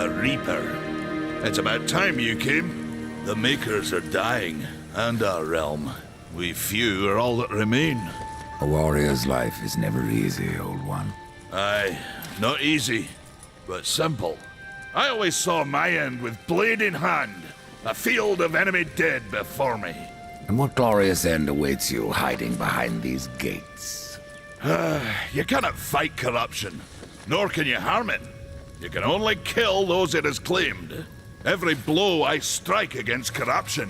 the Reaper. It's about time you came. The Makers are dying, and our realm. We few are all that remain. A warrior's life is never easy, old one. Aye, not easy, but simple. I always saw my end with blade in hand, a field of enemy dead before me. And what glorious end awaits you hiding behind these gates? You cannot fight corruption, nor can you harm it. You can only kill those it has claimed. Every blow I strike against corruption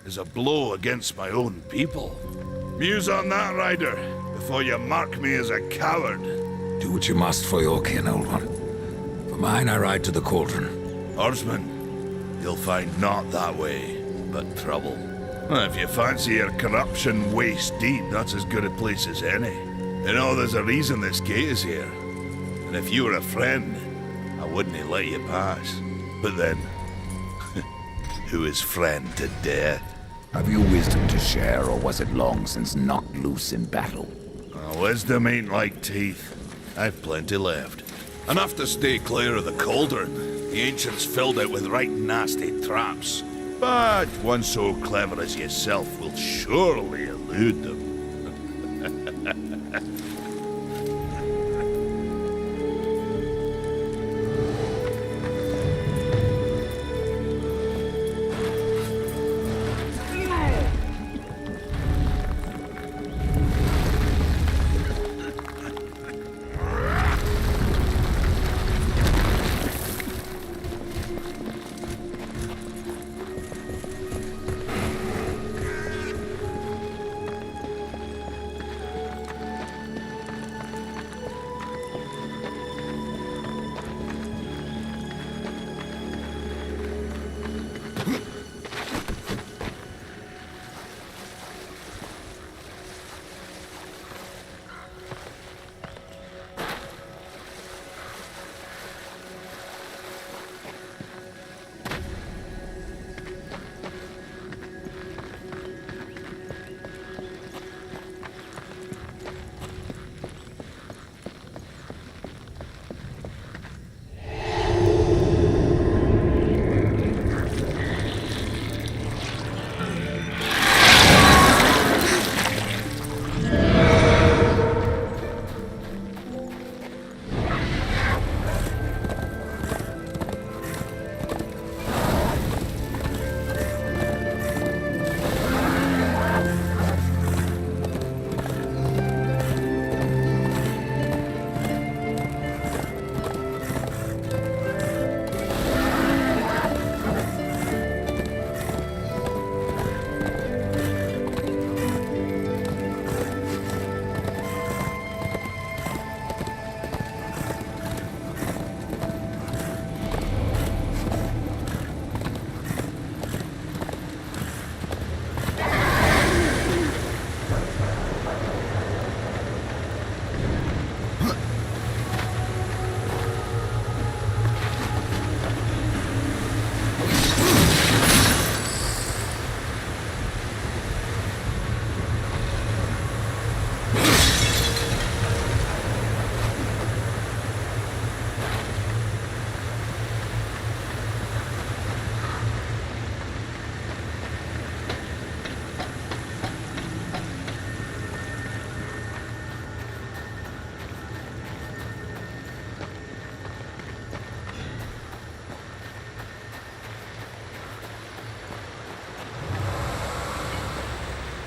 is a blow against my own people. Muse on that, Ryder, before you mark me as a coward. Do what you must for your kin, old one. For mine, I ride to the cauldron. Horseman, you'll find not that way, but trouble. If you fancy your corruption waist deep, that's as good a place as any. You know, there's a reason this gate is here. And if you were a friend, I wouldn't let you pass. But then, who is friend to death? Have you wisdom to share, or was it long since knocked loose in battle? Wisdom ain't like teeth. I've plenty left. Enough to stay clear of the cauldron. The ancients filled it with right nasty traps. But one so clever as yourself will surely elude them.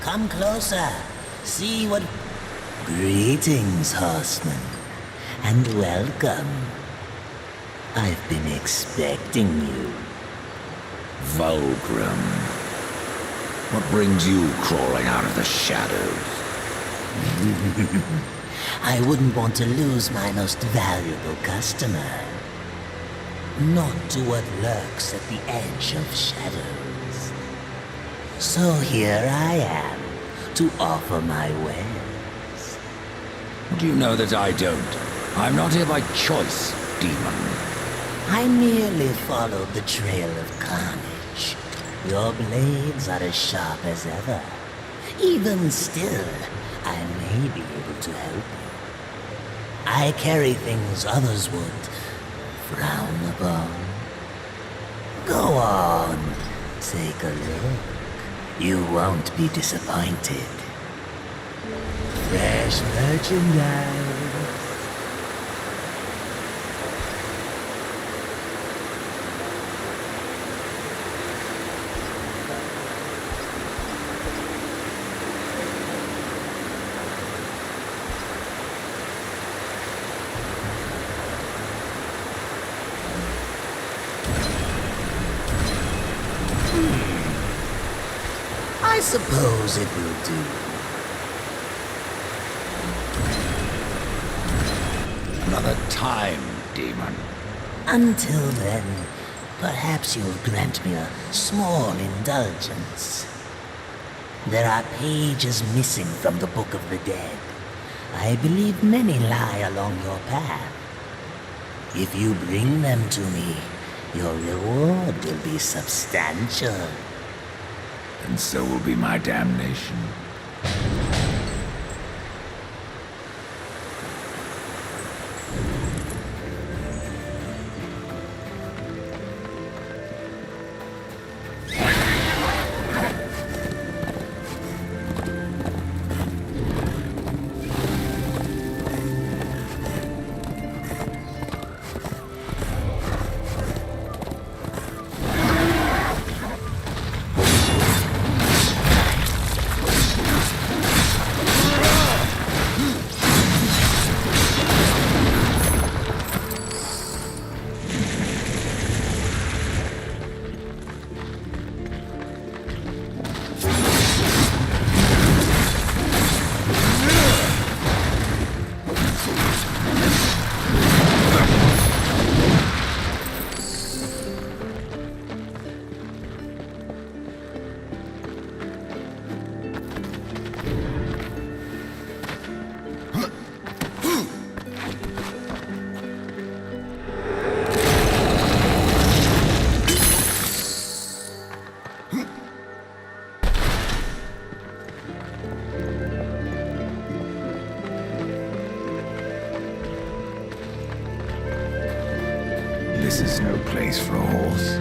Come closer. See what... Greetings, horseman. And welcome. I've been expecting you. Vulgrim. What brings you crawling out of the shadows? I wouldn't want to lose my most valuable customer. Not to what lurks at the edge of shadows. So here I am, to offer my wares. Do you know that I don't? I'm not here by choice, demon. I merely followed the trail of carnage. Your blades are as sharp as ever. Even still, I may be able to help you. I carry things others would frowned upon. Go on, take a look. You won't be disappointed. Fresh merchandise. I suppose it will do. Another time, demon. Until then, perhaps you'll grant me a small indulgence. There are pages missing from the Book of the Dead. I believe many lie along your path. If you bring them to me, your reward will be substantial. And so will be my damnation. This is no place for a horse.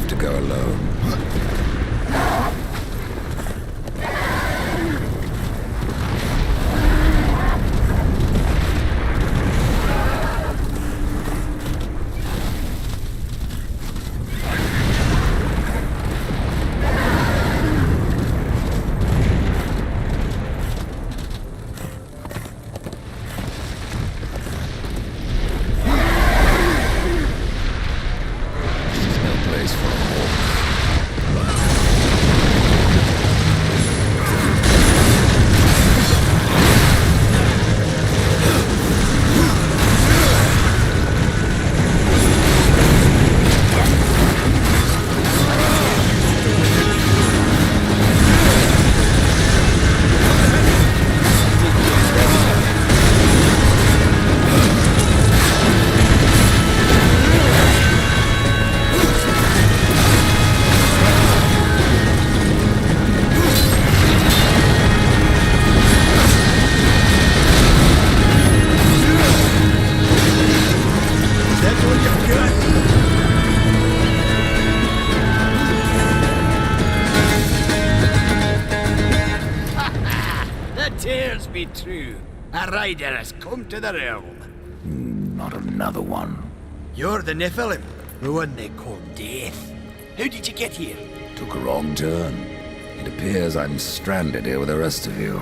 have to go alone. Tears be true. A rider has come to the realm. Not another one. You're the Nephilim, the one they call Death. How did you get here? Took a wrong turn. It appears I'm stranded here with the rest of you.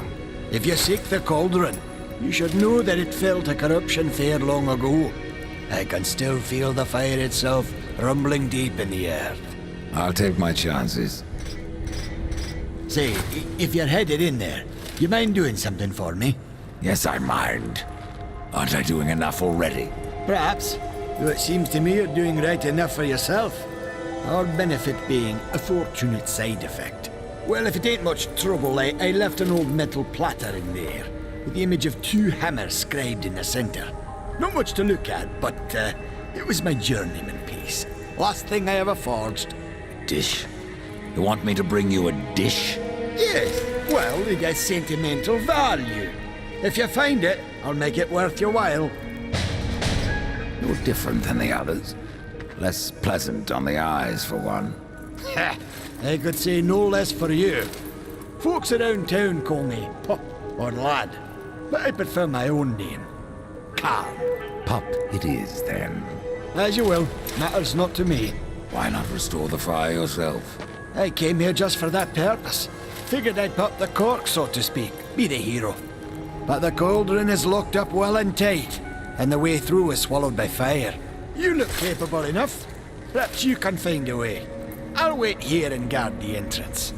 If you seek the cauldron, you should know that it fell to corruption fair long ago. I can still feel the fire itself rumbling deep in the earth. I'll take my chances. Say, if you're headed in there, you mind doing something for me? Yes, I mind. Aren't I doing enough already? Perhaps, though it seems to me you're doing right enough for yourself. Our benefit being a fortunate side effect. Well, if it ain't much trouble, I left an old metal platter in there, with the image of 2 hammers scribed in the center. Not much to look at, but it was my journeyman piece. Last thing I ever forged. Dish? You want me to bring you a dish? Yes, well, it has sentimental value. If you find it, I'll make it worth your while. You're different than the others. Less pleasant on the eyes, for one. Ha! I could say no less for you. Folks around town call me Pup or Lad, but I prefer my own name. Carl. Pup it is, then. As you will. Matters not to me. Why not restore the fire yourself? I came here just for that purpose. Figured I'd pop the cork, so to speak. Be the hero. But the cauldron is locked up well and tight, and the way through is swallowed by fire. You look capable enough. Perhaps you can find a way. I'll wait here and guard the entrance.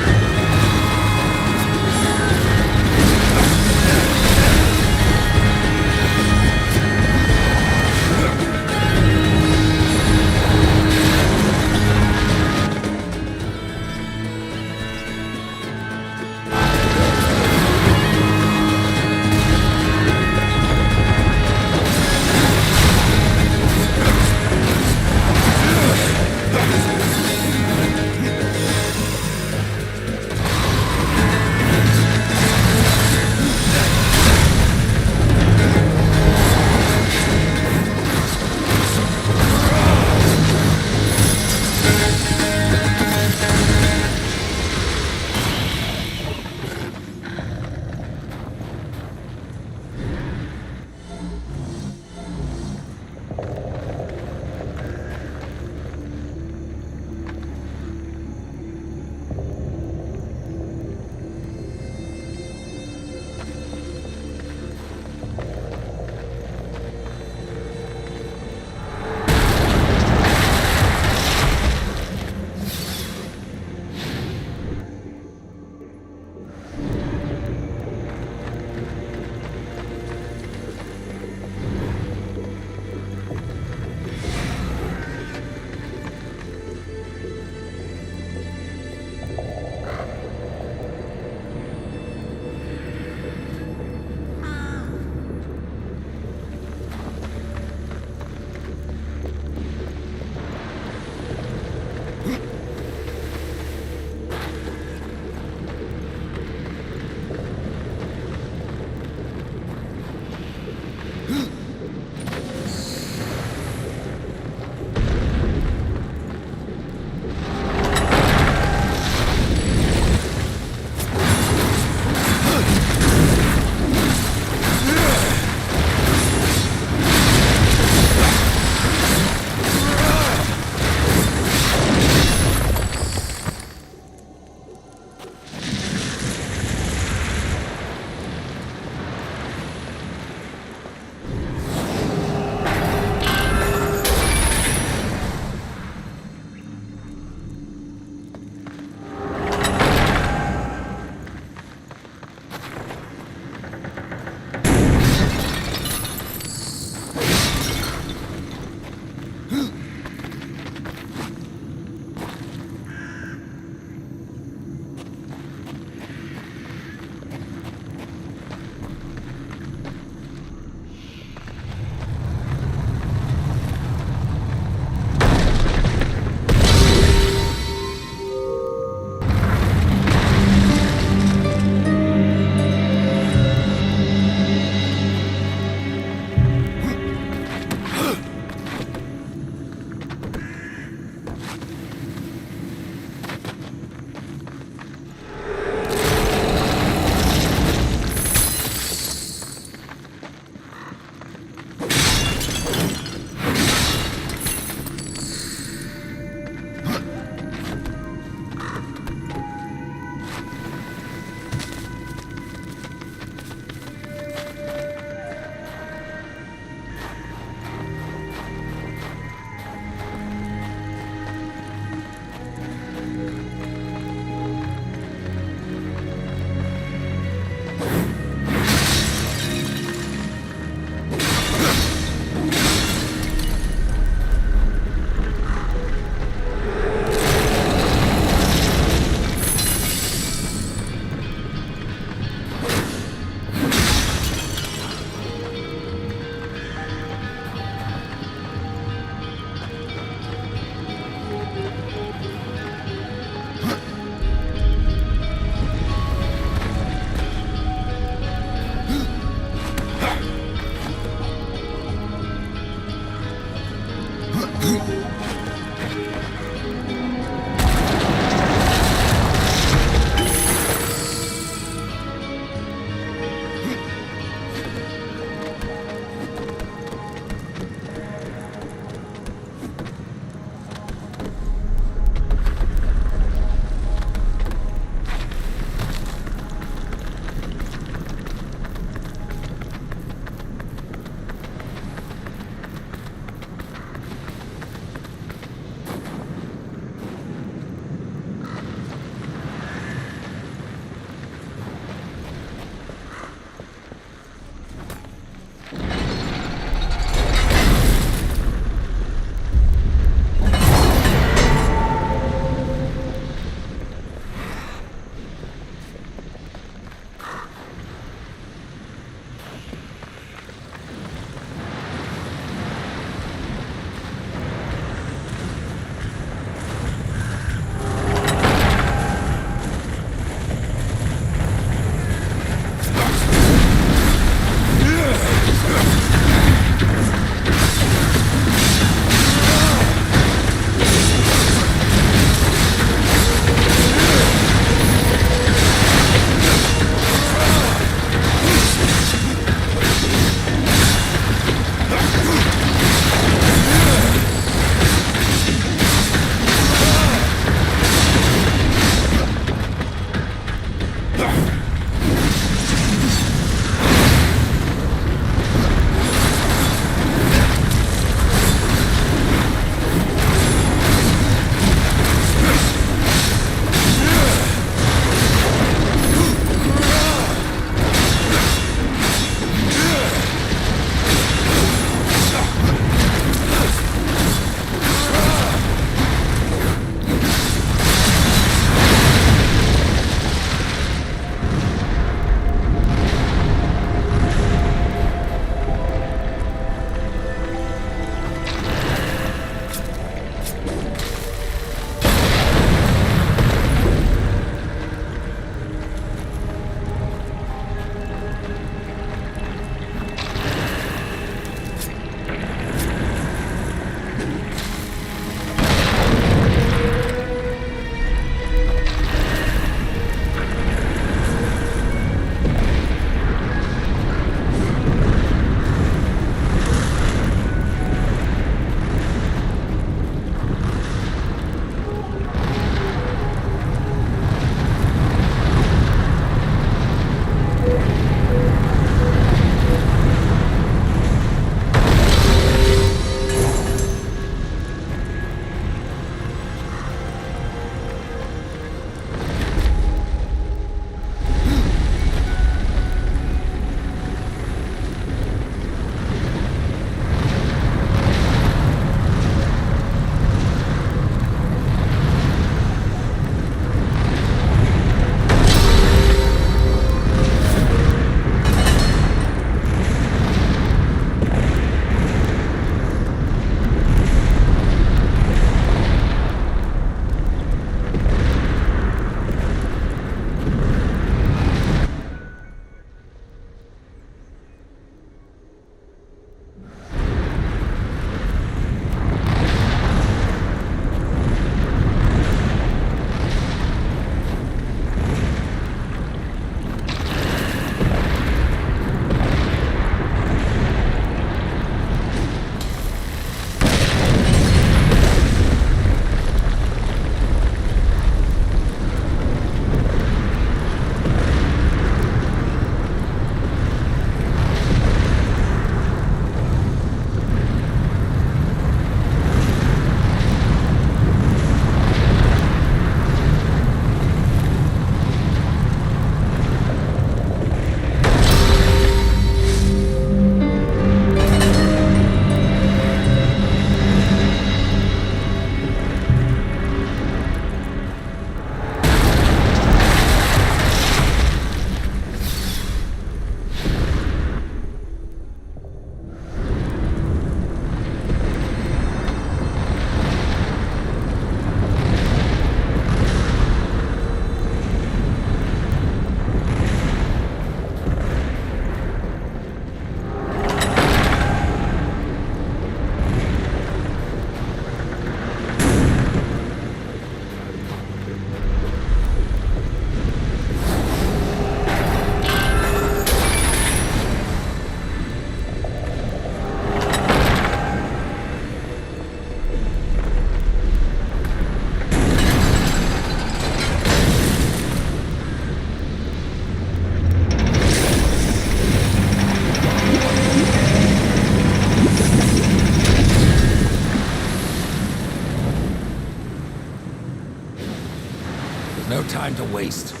time to waste.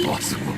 possible?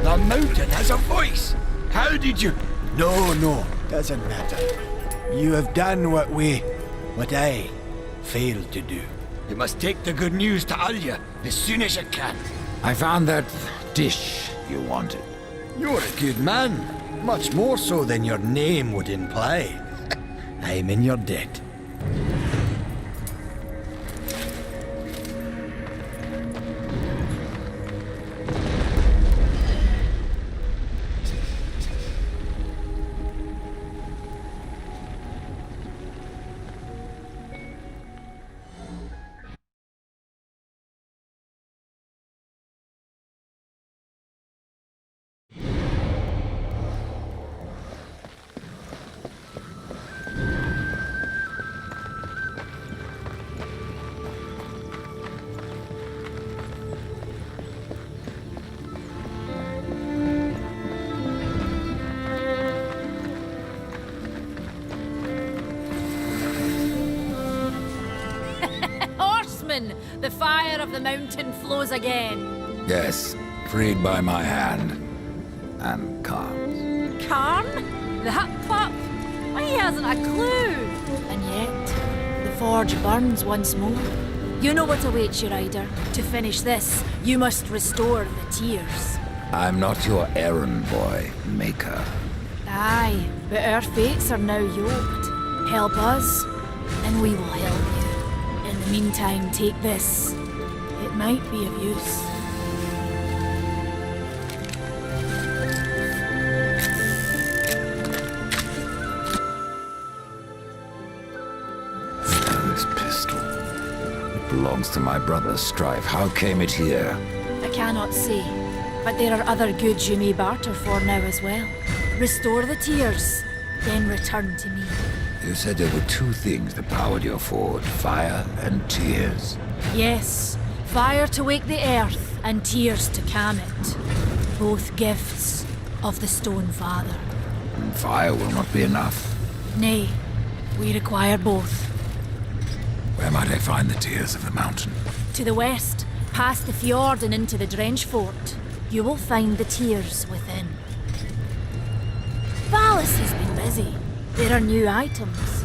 The mountain has a voice! How did you... No, doesn't matter. You have done what I failed to do. You must take the good news to Alya as soon as you can. I found that dish you wanted. You're a good man. Much more so than your name would imply. I'm in your debt. The fire of the mountain flows again. Yes, freed by my hand. And Khan's. Karn? That pup? Why, he hasn't a clue. And yet, the forge burns once more. You know what awaits you, Ryder. To finish this, you must restore the tears. I'm not your errand boy, Maker. Aye, but our fates are now yoked. Help us, and we will help you. In the meantime, take this. It might be of use. This pistol. It belongs to my brother Strife. How came it here? I cannot say, but there are other goods you may barter for now as well. Restore the tears, then return to me. You said there were two things that powered your forge, fire and tears. Yes, fire to wake the earth, and tears to calm it. Both gifts of the Stone Father. And fire will not be enough. Nay, we require both. Where might I find the tears of the mountain? To the west, past the fjord and into the Drench Fort, you will find the tears within. Valis has been busy. There are new items.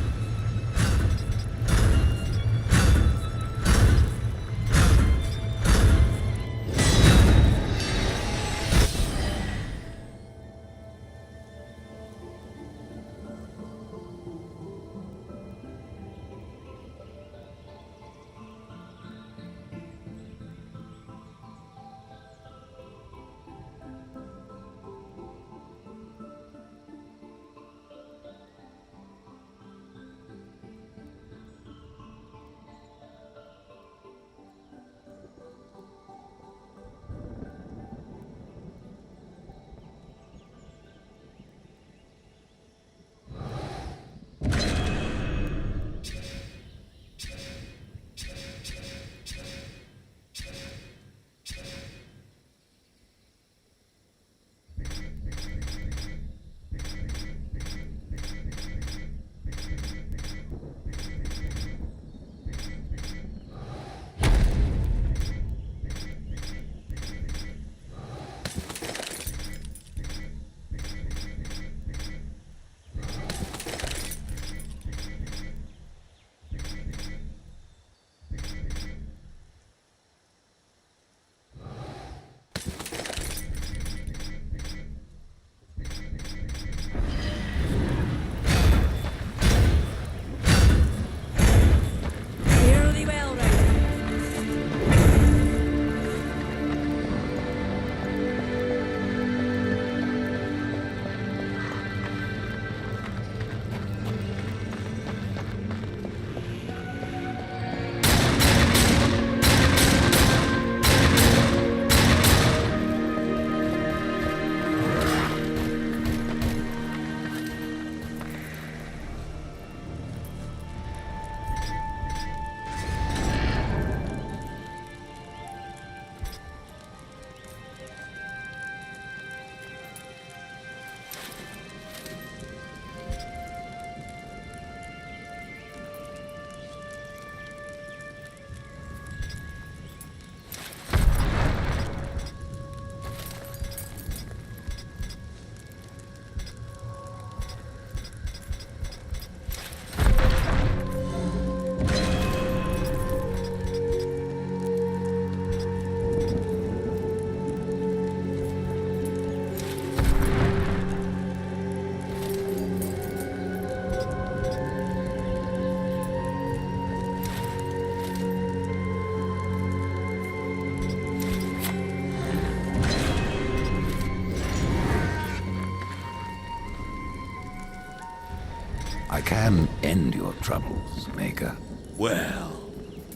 can end your troubles, Maker. Well,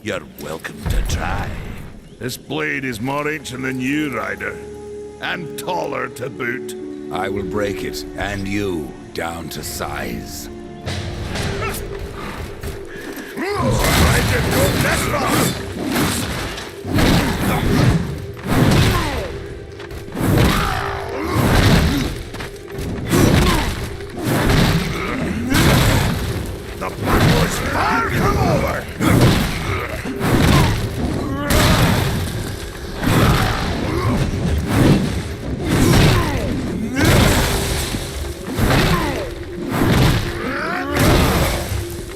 you're welcome to try. This blade is more ancient than you, Ryder. And taller to boot. I will break it, and you, down to size. Ryder, go this far! The battle is far come over!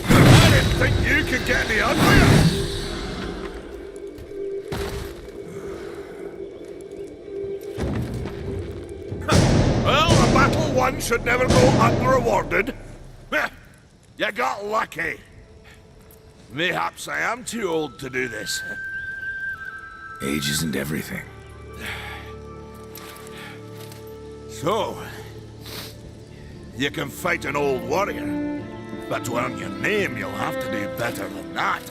I didn't think you could get any uglier! Well, a battle won should never go unrewarded. Heh, you got lucky. Mayhaps I am too old to do this. Age isn't everything. So, you can fight an old warrior, but to earn your name, you'll have to do better than that.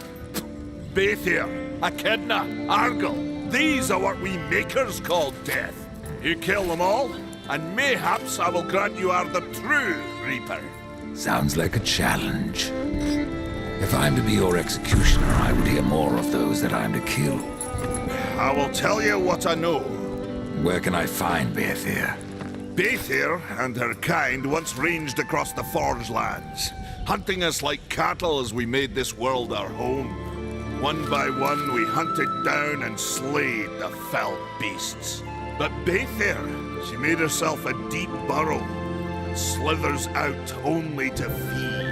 Baethir, Echidna, Argyll, these are what we makers call death. You kill them all, and mayhaps I will grant you are the true Reaper. Sounds like a challenge. If I'm to be your executioner, I would hear more of those that I'm to kill. I will tell you what I know. Where can I find Baethir? Baethir and her kind once ranged across the Forge lands, hunting us like cattle as we made this world our home. One by one, we hunted down and slayed the fell beasts. But Baethir, she made herself a deep burrow, and slithers out only to feed.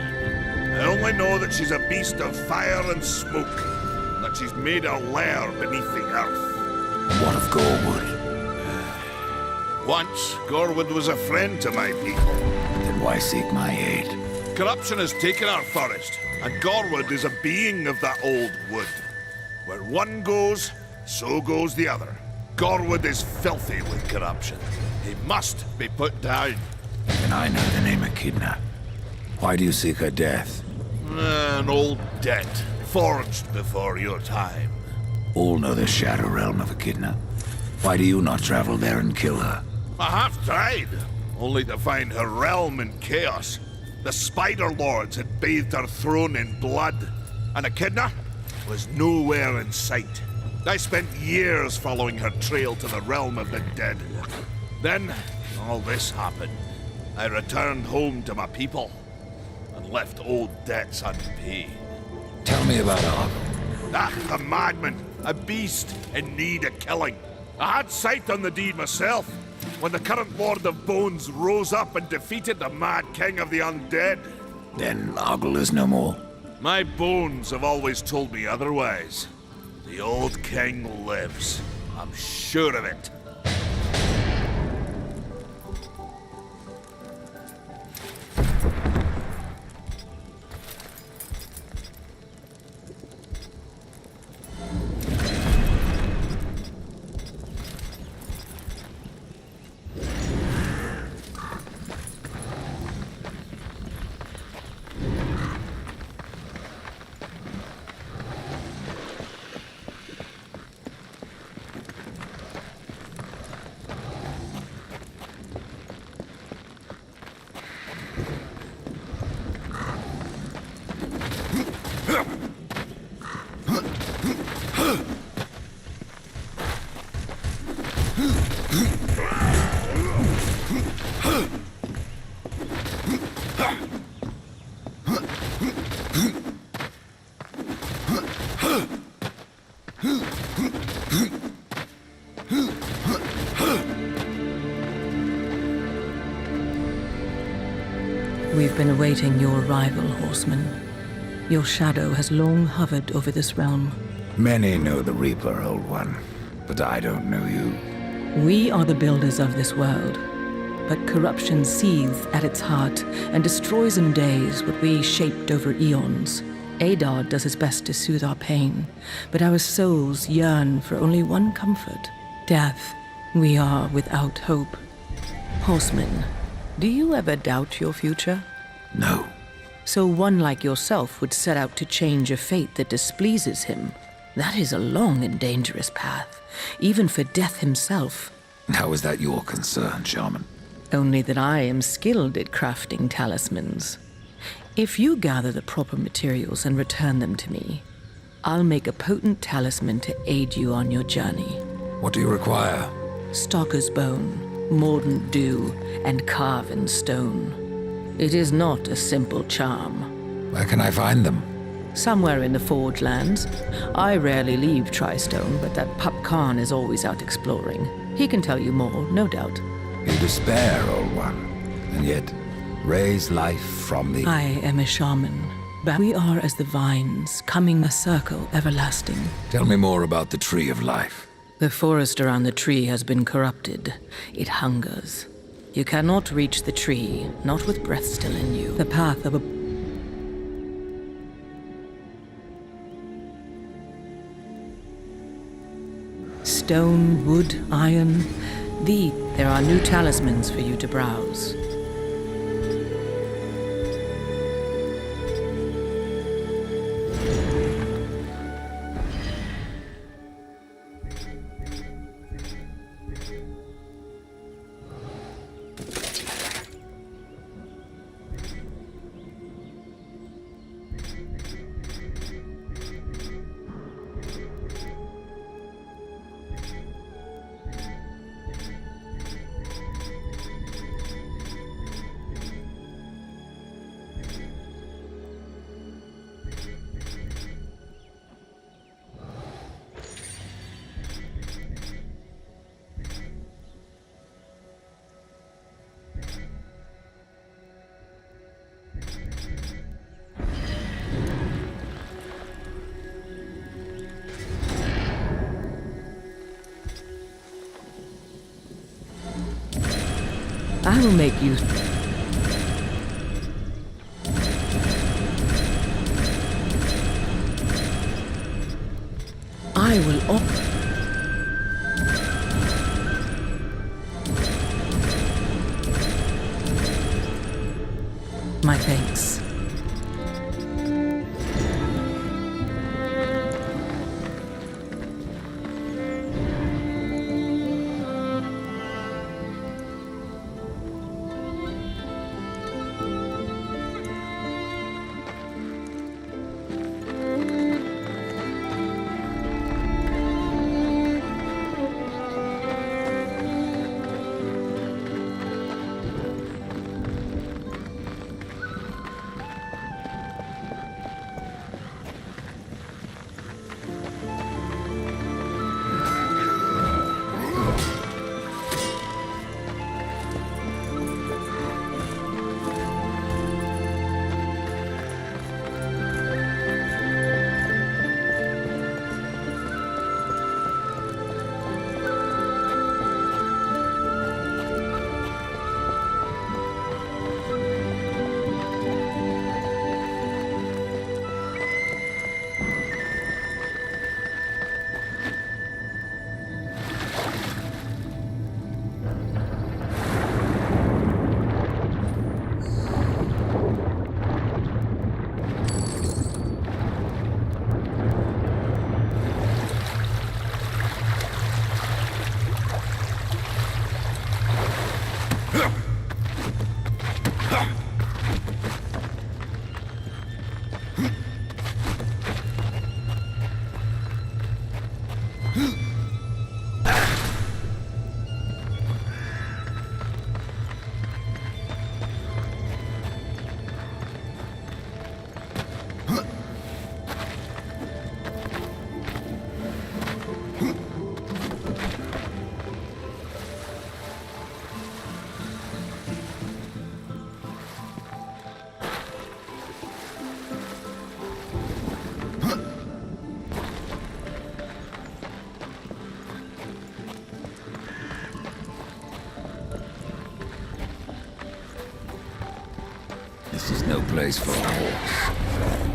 I only know that she's a beast of fire and smoke, and that she's made her lair beneath the earth. What of Gorwood? Once, Gorwood was a friend to my people. Then why seek my aid? Corruption has taken our forest, and Gorwood is a being of that old wood. Where one goes, so goes the other. Gorwood is filthy with corruption. He must be put down. Then I know the name Echidna. Why do you seek her death? An old debt, forged before your time. All know the Shadow Realm of Echidna. Why do you not travel there and kill her? I have tried, only to find her realm in chaos. The Spider Lords had bathed her throne in blood, and Echidna was nowhere in sight. I spent years following her trail to the realm of the dead. Then, all this happened. I returned home to my people, and left old debts unpaid. Tell me about Argyll. Ah, a madman, a beast in need of killing. I had sight on the deed myself, when the current Lord of Bones rose up and defeated the mad king of the undead. Then Argyll is no more. My bones have always told me otherwise. The old king lives. I'm sure of it. We've been awaiting your arrival, Horseman. Your shadow has long hovered over this realm. Many know the Reaper, Old One, but I don't know you. We are the builders of this world, but corruption seethes at its heart and destroys in days what we shaped over eons. Adar does his best to soothe our pain, but our souls yearn for only one comfort: death. We are without hope. Horseman, do you ever doubt your future? No. So one like yourself would set out to change a fate that displeases him. That is a long and dangerous path, even for Death himself. How is that your concern, Shaman? Only that I am skilled at crafting talismans. If you gather the proper materials and return them to me, I'll make a potent talisman to aid you on your journey. What do you require? Stalker's bone, mordant dew, and carven stone. It is not a simple charm. Where can I find them? Somewhere in the Forge Lands. I rarely leave Tristone, but that pup Khan is always out exploring. He can tell you more, no doubt. You despair, old one, and yet raise life from the... I am a shaman, but we are as the vines, coming a circle everlasting. Tell me more about the Tree of Life. The forest around the tree has been corrupted. It hungers. You cannot reach the tree, not with breath still in you. The path of a... Stone, wood, iron. There are new talismans for you to browse. I will make you... I will... My thanks. This is no place for a horse.